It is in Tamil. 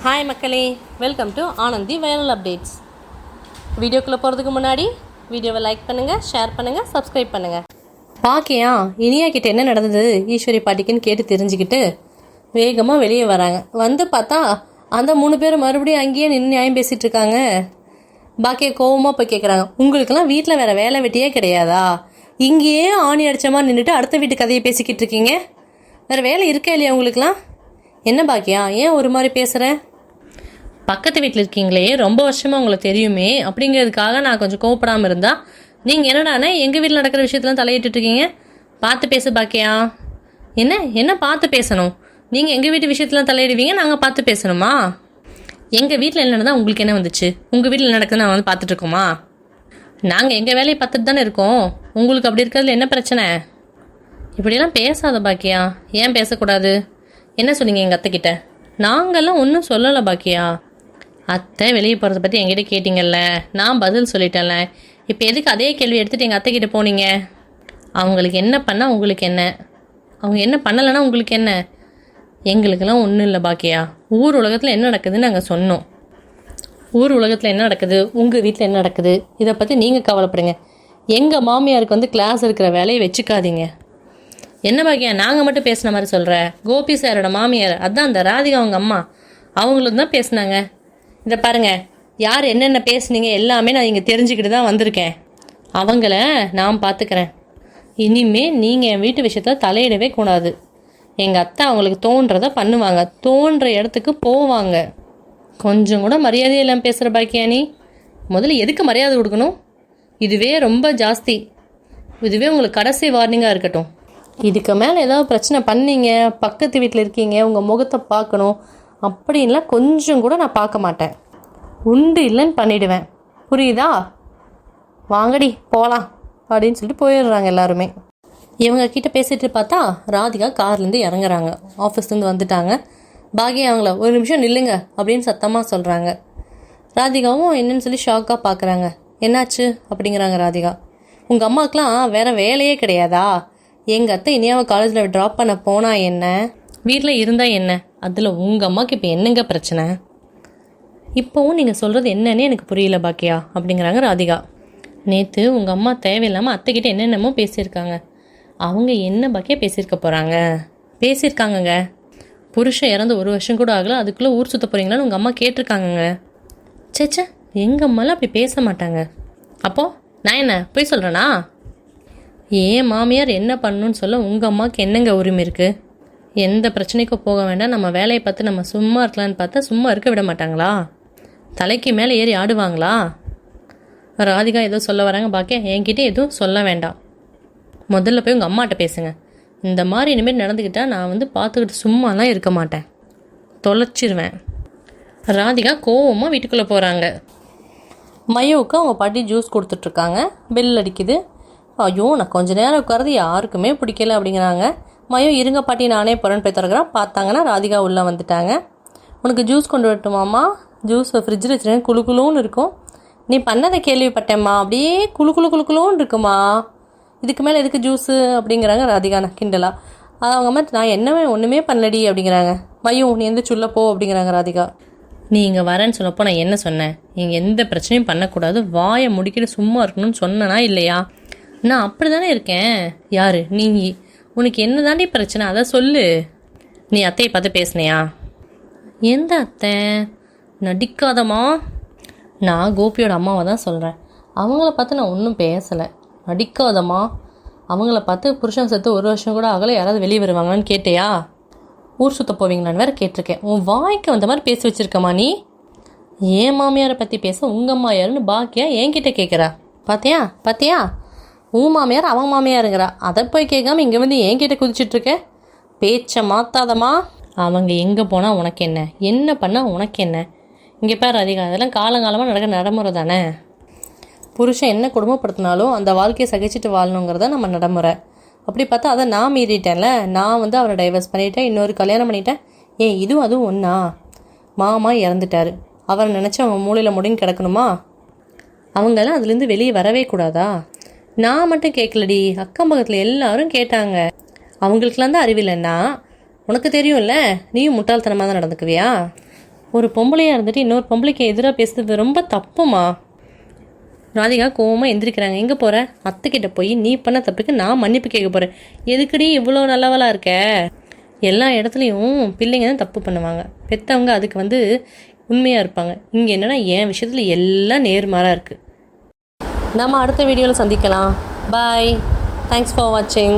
ஹாய் மக்களே, welcome to Anandhi viral updates. வீடியோக்குள்ளே போகிறதுக்கு முன்னாடி வீடியோவை லைக் பண்ணுங்கள், ஷேர் பண்ணுங்கள், சப்ஸ்கிரைப் பண்ணுங்கள். பாக்கியா இனியா கிட்ட என்ன நடந்தது ஈஸ்வரி பாட்டிக்குன்னு கேட்டு தெரிஞ்சுக்கிட்டு வேகமாக வெளியே வராங்க. வந்து பார்த்தா அந்த 3 பேர் மறுபடியும் அங்கேயே நின்று நியாயம் பேசிகிட்டு இருக்காங்க. பாக்கியா கோவமாக போய் கேட்குறாங்க, உங்களுக்கெல்லாம் வீட்டில் வேறு வேலை வெட்டியே கிடையாதா? இங்கேயே ஆணி அடித்த மாதிரி நின்றுட்டு அடுத்த வீட்டு கதையை பேசிக்கிட்டு இருக்கீங்க. வேறு வேலை இருக்கா இல்லையா உங்களுக்குலாம்? என்ன பாக்கியா ஏன் ஒரு மாதிரி பேசுகிறேன்? பக்கத்து வீட்டில் இருக்கீங்களே, ரொம்ப வருஷமாக உங்களை தெரியுமே அப்படிங்கிறதுக்காக நான் கொஞ்சம் கோவப்படாமல் இருந்தால் நீங்கள் என்னடானே எங்கள் வீட்டில் நடக்கிற விஷயத்தெலாம் தலையிட்டுருக்கீங்க. பார்த்து பேசு பாக்கியா. என்ன பார்த்து பேசணும்? நீங்கள் எங்கள் வீட்டு விஷயத்தெலாம் தலையிடுவீங்க, நாங்கள் பார்த்து பேசணுமா? எங்கள் வீட்டில் என்ன நடந்தால் உங்களுக்கு என்ன வந்துச்சு? உங்கள் வீட்டில் நடக்குதுன்னு நான் வந்து பார்த்துட்ருக்கோமா? நாங்கள் எங்கள் வேலையை பார்த்துட்டு தானே இருக்கோம். உங்களுக்கு அப்படி இருக்கிறதுல என்ன பிரச்சனை? இப்படியெல்லாம் பேசாத பாக்கியா. ஏன் பேசக்கூடாது? என்ன சொன்னீங்க எங்கள் அத்தைக்கிட்ட? நாங்கள்லாம் ஒன்றும் சொல்லலை பாக்கியா. அத்தை வெளியே போகிறத பற்றி என்கிட்ட கேட்டிங்கல்ல, நான் பதில் சொல்லிட்டேன்ல. இப்போ எதுக்கு அதே கேள்வி எடுத்துகிட்டு எங்கள் அத்தைக்கிட்ட போனீங்க? அவங்களுக்கு என்ன பண்ணால் உங்களுக்கு என்ன? அவங்க என்ன பண்ணலைன்னா உங்களுக்கு என்ன? எங்களுக்கெல்லாம் ஒன்றும் இல்லை பாக்கியா. ஊர் உலகத்தில் என்ன நடக்குதுன்னு நாங்கள் சொன்னோம். ஊர் உலகத்தில் என்ன நடக்குது, உங்கள் வீட்டில் என்ன நடக்குது, இதை பற்றி நீங்கள் கவலைப்படுங்க. எங்கள் மாமியாருக்கு வந்து கிளாஸ் இருக்கிற வேலையை வச்சுக்காதீங்க. என்ன பாக்கியா நாங்கள் மட்டும் பேசின மாதிரி சொல்கிற? கோபி சாரோட மாமியார், அதான் அந்த ராதிகா அவங்க அம்மா, அவங்களும் தான் பேசினாங்க. இதை பாருங்கள், யார் என்னென்ன பேசுனீங்க எல்லாமே நான் இங்கே தெரிஞ்சுக்கிட்டு தான் வந்திருக்கேன். அவங்கள நான் பார்த்துக்கிறேன். இனிமேல் நீங்கள் என் வீட்டு விஷயத்தில் தலையிடவே கூடாது. எங்கள் அத்தை அவங்களுக்கு தோன்றதை பண்ணுவாங்க, தோன்ற இடத்துக்கு போவாங்க. கொஞ்சம் கூட மரியாதையே இல்லாமல் பேசுகிற பாக்கியா நீ. முதல்ல எதுக்கு மரியாதை கொடுக்கணும்? இதுவே ரொம்ப ஜாஸ்தி. இதுவே உங்களுக்கு கடைசி வார்னிங்காக இருக்கட்டும். இதுக்கு மேலே ஏதாவது பிரச்சனை பண்ணீங்க, பக்கத்து வீட்டில் இருக்கீங்க, உங்கள் முகத்தை பார்க்கணும் அப்படின்லாம் கொஞ்சம் கூட நான் பார்க்க மாட்டேன். உண்டு இல்லைன்னு பண்ணிவிடுவேன். புரியுதா? வாங்கடி போகலாம் அப்படின்னு சொல்லிட்டு போயிடுறாங்க எல்லாருமே. இவங்க கிட்ட பேசிகிட்டு பார்த்தா ராதிகா கார்லேருந்து இறங்குறாங்க. ஆஃபீஸ்லேருந்து வந்துட்டாங்க. பாக்கியா அவங்கள ஒரு நிமிஷம் நில்லுங்க அப்படின்னு சத்தமாக சொல்கிறாங்க. ராதிகாவும் என்னன்னு சொல்லி ஷாக்காக பார்க்குறாங்க. என்னாச்சு அப்படிங்கிறாங்க ராதிகா. உங்கள் அம்மாவுக்குலாம் வேறு வேலையே கிடையாதா? எங்கள் அத்தை இனியாவை காலேஜில் ட்ராப் பண்ண போனால் என்ன, வீட்டில் இருந்தால் என்ன, அதில் உங்கள் அம்மாவுக்கு இப்போ என்னங்க பிரச்சனை? இப்போவும் நீங்கள் சொல்கிறது என்னன்னு எனக்கு புரியல பாக்கியா அப்படிங்கிறாங்க ராதிகா. நேற்று உங்கள் அம்மா தேவையில்லாமல் அத்தைக்கிட்ட என்னென்னமோ பேசியிருக்காங்க. அவங்க என்ன பாக்கியா பேசியிருக்க போகிறாங்க? பேசியிருக்காங்கங்க, புருஷன் இறந்து 1 வருஷம் கூட ஆகலை, அதுக்குள்ளே ஊர் சுற்ற போகிறீங்களான்னு உங்கள் அம்மா கேட்டிருக்காங்கங்க. சேச்சே, எங்கள் அம்மாலாம் அப்படி பேச மாட்டாங்க. அப்போது நான் என்ன போய் சொல்கிறேனா? ஏன் மாமியார் என்ன பண்ணணும்னு சொல்ல உங்கள் அம்மாவுக்கு என்னங்க உரிமை இருக்குது? எந்த பிரச்சனைக்கும் போக வேண்டாம், நம்ம வேலையை பார்த்து நம்ம சும்மா இருக்கலான்னு பார்த்தா சும்மா இருக்க விட மாட்டாங்களா? தலைக்கு மேலே ஏறி ஆடுவாங்களா? ராதிகா ஏதோ சொல்ல வராங்க. பாக்கியா என்கிட்ட எதுவும் சொல்ல வேண்டாம், முதல்ல போய் உங்கள் அம்மாட்ட பேசுங்க. இந்த மாதிரி இனிமேல் நடந்துக்கிட்டால் நான் வந்து பார்த்துக்கிட்டு சும்மாலாம் இருக்க மாட்டேன், தொலைச்சிருவேன். ராதிகா கோவமாக வீட்டுக்குள்ளே போகிறாங்க. மயோவுக்கு அவங்க பாட்டி ஜூஸ் கொடுத்துட்ருக்காங்க. பெல் அடிக்குது. ஐயோ நான் கொஞ்ச நேரம் உட்காரது யாருக்குமே பிடிக்கல அப்படிங்கிறாங்க. மயோ இருங்க பாட்டி நானே போகிறேன்னு போய் திறக்கிறேன். பார்த்தாங்கன்னா ராதிகா உள்ளே வந்துட்டாங்க. உனக்கு ஜூஸ் கொண்டு வரட்டுமாம்மா? ஜூஸ் ஃப்ரிட்ஜில் வச்சுருக்கேன், குளுக்குளுன்னு இருக்கும். நீ பண்ணதை கேள்விப்பட்டேம்மா, அப்படியே குளுக்குளுன்னு இருக்குமா, இதுக்கு மேலே எதுக்கு ஜூஸு அப்படிங்கிறாங்க ராதிகா கிண்டலா. அவங்க அம்மா நான் ஒன்றுமே பண்ணலடி அப்படிங்கிறாங்க. மயோ நீ எந்த சொல்ல போ அப்படிங்கிறாங்க ராதிகா. நீ இங்கே வரேன்னு சொன்னப்போ நான் என்ன சொன்னேன்? நீங்கள் எந்த பிரச்சனையும் பண்ணக்கூடாது, வாயை முடிக்கிட்டு சும்மா இருக்கணும்னு சொன்னனா இல்லையா? நான் அப்படி தானே இருக்கேன். யார் நீ? உனக்கு என்ன தாண்டி பிரச்சனை அதை சொல்லு. நீ அத்தையை பார்த்து பேசுனியா? எந்த அத்தை? நடிக்காதம்மா. நான் கோபியோட அம்மாவை தான் சொல்கிறேன். அவங்கள பார்த்து நான் ஒன்றும் பேசலை. நடிக்காதம்மா. அவங்கள பார்த்து புருஷன் செத்து 1 வருஷம் கூட ஆகலை, யாராவது வெளியே வருவாங்களான்னு கேட்டியா? ஊர் சுற்ற போவீங்களான்னு வேறு கேட்டிருக்கேன். உன் வாய்க்கு வந்த மாதிரி பேசி வச்சுருக்கம்மா நீ. ஏன் மாமியாரை பற்றி பேச உங்கள் அம்மா யாருன்னு பாக்கியா என்கிட்ட கேட்குறா. பார்த்தியா உன் மாமியார் அவன் மாமியாருங்கிறா. அதை போய் கேட்காம இங்கே வந்து என்கிட்ட குதிச்சிட்ருக்க. பேச்சை மாற்றாதம்மா. அவங்க எங்கே போனால் உனக்கு என்ன, என்ன பண்ணால் உனக்கு என்ன? இங்கே பாரு அதிகம், அதெல்லாம் காலங்காலமாக நடக்கிற நடைமுறை தானே. புருஷன் என்ன குடும்பப்படுத்தினாலும் அந்த வாழ்க்கையை சகிச்சுட்டு வாழணுங்கிறத நம்ம நடைமுறை. அப்படி பார்த்தா அதை நான் மீறிட்டேன்ல. நான் வந்து அவரை டைவர்ஸ் பண்ணிட்டேன், இன்னொரு கல்யாணம் பண்ணிட்டேன். இதுவும் அதுவும் ஒன்றா? மாமா இறந்துட்டார், அவரை நினச்சி அவங்க மூளையில் முடின்னு கிடக்கணுமா? அவங்கெல்லாம் அதுலேருந்து வெளியே வரவே கூடாதா? நான் மட்டும் கேட்கலடி, அக்கம் பக்கத்தில் எல்லாரும் கேட்டாங்க. அவங்களுக்குலாம் தான் அறிவில்லைன்னா உனக்கு தெரியும்ல, நீயும் முட்டாள்தனமாக தான் நடந்துக்குவியா? ஒரு பொம்பளையாக இருந்துட்டு இன்னொரு பொம்பளைக்கு எதிராக பேசுறது ரொம்ப தப்புமா. ராதிகா கோவமாக எந்திரிக்கிறாங்க. எங்கே போகிற? அத்தைக்கிட்ட போய் நீ பண்ண தப்புக்கு நான் மன்னிப்பு கேட்க போகிறேன். எதுக்குடி இவ்வளோ நல்லவளாக இருக்க? எல்லா இடத்துலையும் பிள்ளைங்க தான் தப்பு பண்ணுவாங்க, பெற்றவங்க அதுக்கு உண்மையாக இருப்பாங்க. இங்கே என்னென்னா என் விஷயத்தில் எல்லாம் நேர்மாறாக இருக்குது. நம்ம அடுத்த வீடியோவில் சந்திக்கலாம். பாய். தேங்க்ஸ் ஃபார் வாட்சிங்.